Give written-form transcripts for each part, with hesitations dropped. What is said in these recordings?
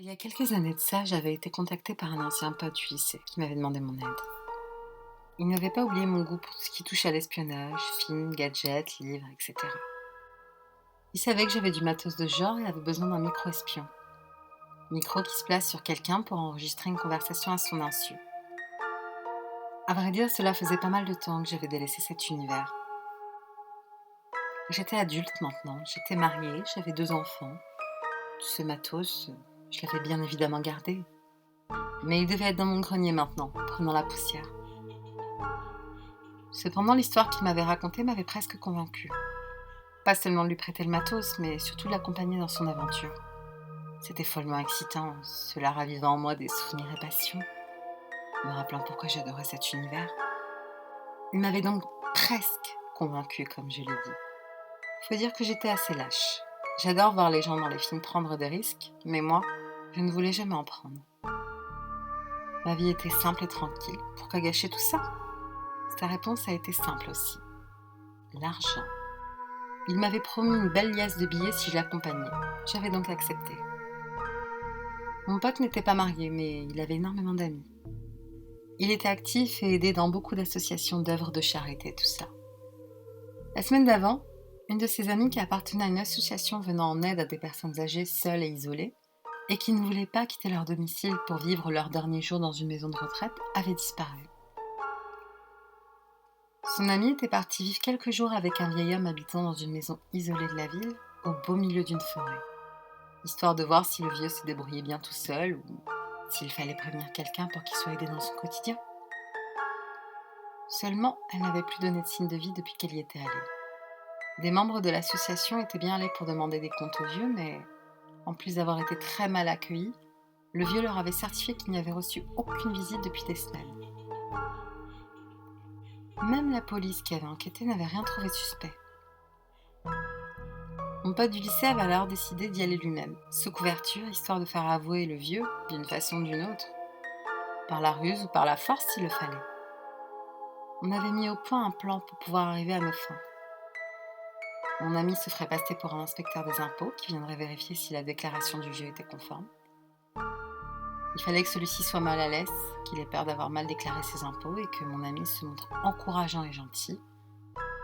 Il y a quelques années de ça, j'avais été contactée par un ancien pote du lycée qui m'avait demandé mon aide. Il n'avait pas oublié mon goût pour tout ce qui touche à l'espionnage, films, gadgets, livres, etc. Il savait que j'avais du matos de ce genre et avait besoin d'un micro-espion. Micro qui se place sur quelqu'un pour enregistrer une conversation à son insu. À vrai dire, cela faisait pas mal de temps que j'avais délaissé cet univers. J'étais adulte maintenant, j'étais mariée, j'avais 2 enfants. Tout ce matos, je l'avais bien évidemment gardé. Mais il devait être dans mon grenier maintenant, prenant la poussière. Cependant, l'histoire qu'il m'avait racontée m'avait presque convaincue. Pas seulement de lui prêter le matos, mais surtout de l'accompagner dans son aventure. C'était follement excitant, cela ravivant en moi des souvenirs et passions, me rappelant pourquoi j'adorais cet univers. Il m'avait donc presque convaincue, comme je l'ai dit. Faut dire que j'étais assez lâche. J'adore voir les gens dans les films prendre des risques, mais moi, je ne voulais jamais en prendre. Ma vie était simple et tranquille. Pourquoi gâcher tout ça? Sa réponse a été simple aussi. L'argent. Il m'avait promis une belle liasse de billets si je l'accompagnais. J'avais donc accepté. Mon pote n'était pas marié, mais il avait énormément d'amis. Il était actif et aidé dans beaucoup d'associations d'œuvres de charité, tout ça. La semaine d'avant, une de ses amies qui appartenait à une association venant en aide à des personnes âgées seules et isolées, et qui ne voulaient pas quitter leur domicile pour vivre leurs derniers jours dans une maison de retraite, avait disparu. Son amie était partie vivre quelques jours avec un vieil homme habitant dans une maison isolée de la ville, au beau milieu d'une forêt. Histoire de voir si le vieux se débrouillait bien tout seul ou s'il fallait prévenir quelqu'un pour qu'il soit aidé dans son quotidien. Seulement, elle n'avait plus donné de signe de vie depuis qu'elle y était allée. Des membres de l'association étaient bien allés pour demander des comptes au vieux, mais en plus d'avoir été très mal accueillis, le vieux leur avait certifié qu'il n'y avait reçu aucune visite depuis des semaines. Même la police qui avait enquêté n'avait rien trouvé de suspect. Mon pote du lycée avait alors décidé d'y aller lui-même, sous couverture, histoire de faire avouer le vieux, d'une façon ou d'une autre, par la ruse ou par la force s'il le fallait. On avait mis au point un plan pour pouvoir arriver à nos fins. Mon ami se ferait passer pour un inspecteur des impôts qui viendrait vérifier si la déclaration du vieux était conforme. Il fallait que celui-ci soit mal à l'aise, qu'il ait peur d'avoir mal déclaré ses impôts et que mon ami se montre encourageant et gentil,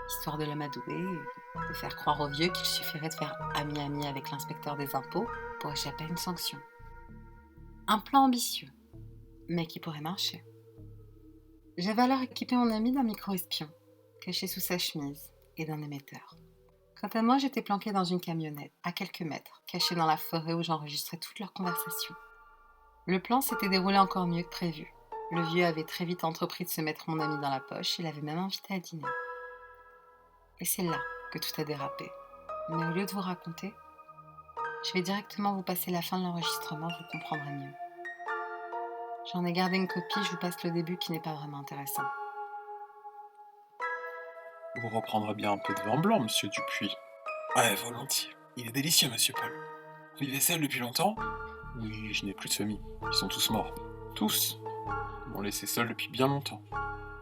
histoire de l'amadouer et de faire croire au vieux qu'il suffirait de faire ami-ami avec l'inspecteur des impôts pour échapper à une sanction. Un plan ambitieux, mais qui pourrait marcher. J'avais alors équipé mon ami d'un micro-espion, caché sous sa chemise, et d'un émetteur. Quant à moi, j'étais planquée dans une camionnette, à quelques mètres, cachée dans la forêt où j'enregistrais toutes leurs conversations. Le plan s'était déroulé encore mieux que prévu. Le vieux avait très vite entrepris de se mettre mon ami dans la poche et l'avait même invité à dîner. Et c'est là que tout a dérapé. Mais au lieu de vous raconter, je vais directement vous passer la fin de l'enregistrement, vous comprendrez mieux. J'en ai gardé une copie, je vous passe le début qui n'est pas vraiment intéressant. Vous reprendrez bien un peu de vin blanc, monsieur Dupuis. Ouais, volontiers. Il est délicieux, monsieur Paul. Vous vivez seul depuis longtemps? Oui, je n'ai plus de famille. Ils sont tous morts. Tous? Ils m'ont laissé seul depuis bien longtemps.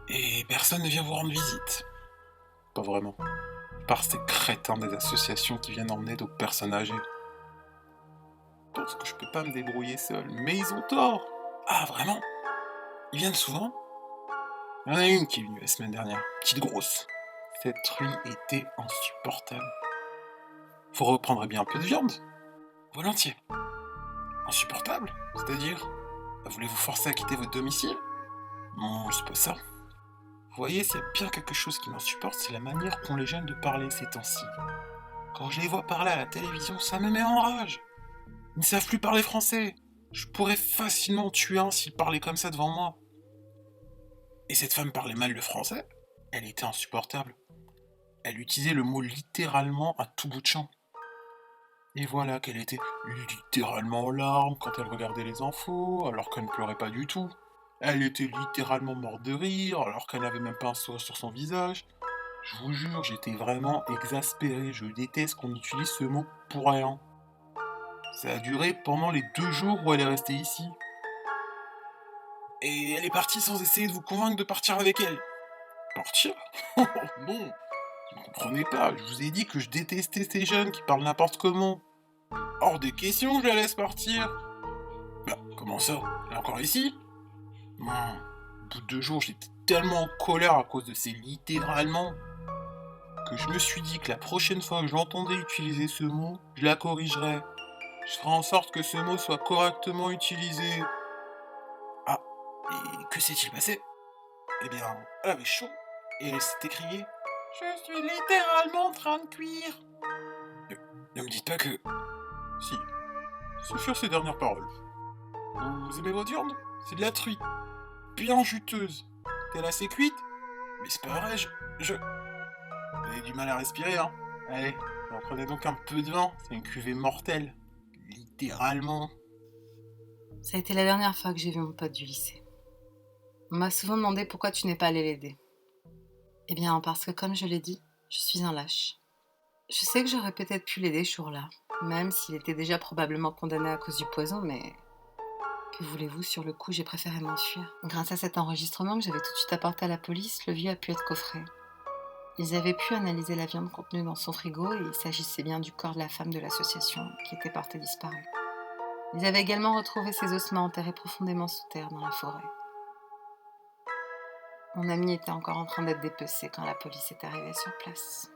Et personne ne vient vous rendre visite? Pas vraiment. Par ces crétins des associations qui viennent en aide aux personnes âgées. Je pense que je peux pas me débrouiller seul, mais ils ont tort. Ah, vraiment? Ils viennent souvent? Il y en a une qui est venue la semaine dernière, petite grosse. Cette truie était insupportable. Vous reprendrez bien un peu de viande? Volontiers. Insupportable? C'est-à-dire? Voulez-vous forcer à quitter votre domicile? Non, c'est pas ça. Vous voyez, s'il y a bien quelque chose qui m'insupporte, c'est la manière qu'ont les jeunes de parler ces temps-ci. Quand je les vois parler à la télévision, ça me met en rage. Ils ne savent plus parler français. Je pourrais facilement tuer un s'ils parlaient comme ça devant moi. Et cette femme parlait mal le français? Elle était insupportable. Elle utilisait le mot littéralement à tout bout de champ. Et voilà qu'elle était littéralement en larmes quand elle regardait les infos, alors qu'elle ne pleurait pas du tout. Elle était littéralement morte de rire, alors qu'elle n'avait même pas un sourire sur son visage. Je vous jure, j'étais vraiment exaspéré. Je déteste qu'on utilise ce mot pour rien. Ça a duré pendant les 2 jours où elle est restée ici. Et elle est partie sans essayer de vous convaincre de partir avec elle. Partir? Oh non! Vous ne comprenez pas, je vous ai dit que je détestais ces jeunes qui parlent n'importe comment. Hors des questions que je la laisse partir. Bah, comment ça? Elle est encore ici? Non. Au bout de 2 jours, j'étais tellement en colère à cause de ces littéralement que je me suis dit que la prochaine fois que j'entendais utiliser ce mot, je la corrigerais. Je ferai en sorte que ce mot soit correctement utilisé. Ah, et que s'est-il passé? Eh bien, elle avait chaud et elle s'est écriée: Je suis littéralement en train de cuire. Ne, ne me dites pas que. Si, ce furent ses dernières paroles. Vous aimez votre viande? C'est de la truite, bien juteuse. T'es assez cuite? Mais c'est pas vrai, Vous avez du mal à respirer, hein? Allez, reprenez donc un peu de vin, c'est une cuvée mortelle. Littéralement. Ça a été la dernière fois que j'ai vu mon pote du lycée. On m'a souvent demandé pourquoi tu n'es pas allé l'aider. Eh bien, parce que comme je l'ai dit, je suis un lâche. Je sais que j'aurais peut-être pu l'aider ce jour-là, même s'il était déjà probablement condamné à cause du poison, mais que voulez-vous, sur le coup, j'ai préféré m'enfuir. Grâce à cet enregistrement que j'avais tout de suite apporté à la police, le vieux a pu être coffré. Ils avaient pu analyser la viande contenue dans son frigo et il s'agissait bien du corps de la femme de l'association qui était portée disparue. Ils avaient également retrouvé ses ossements enterrés profondément sous terre dans la forêt. Mon ami était encore en train d'être dépecé quand la police est arrivée sur place.